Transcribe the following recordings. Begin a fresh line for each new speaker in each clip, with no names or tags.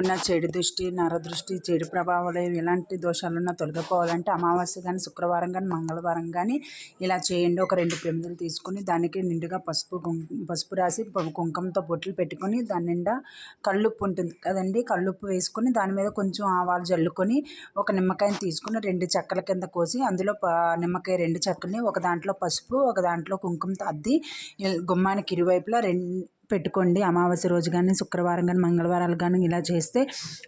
ఉన్న చెడు దృష్టి, నరదృష్టి, చెడు ప్రభావాలు ఎలాంటి దోషాలున్నా తొలగిపోవాలంటే అమావాస్య కానీ, శుక్రవారం కానీ, మంగళవారం కానీ ఇలా చేయండి. ఒక 2 ప్రమిదలు తీసుకొని దానికి నిండుగా పసుపు రాసి కుంకుమతో బొట్లు పెట్టుకొని దాని నిండా కల్లుప్పు ఉంటుంది కదండి, కల్లుప్పు వేసుకొని దాని మీద కొంచెం ఆవాలు జల్లుకొని ఒక నిమ్మకాయని తీసుకుని 2 చెక్కల కింద కోసి అందులో నిమ్మకాయ 2 చెక్కల్ని ఒక దాంట్లో పసుపు, ఒక దాంట్లో కుంకుమతో అద్ది గుమ్మానికి ఇరువైపులా పెట్టుకోండి. అమావాస్య రోజు కానీ, శుక్రవారం కానీ, మంగళవారాలు కానీ ఇలా చేస్తే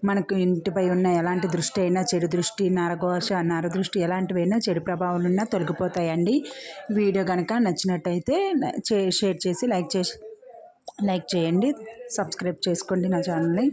మనకు ఇంటిపై ఉన్న ఎలాంటి దృష్టి అయినా, చెడు దృష్టి, నరఘోష, నరదృష్టి ఎలాంటివైనా చెడు ప్రభావాలు ఉన్నా తొలగిపోతాయండి. వీడియో కనుక నచ్చినట్టయితే షేర్ చేసి లైక్ చేయండి. సబ్స్క్రైబ్ చేసుకోండి నా ఛానల్ని.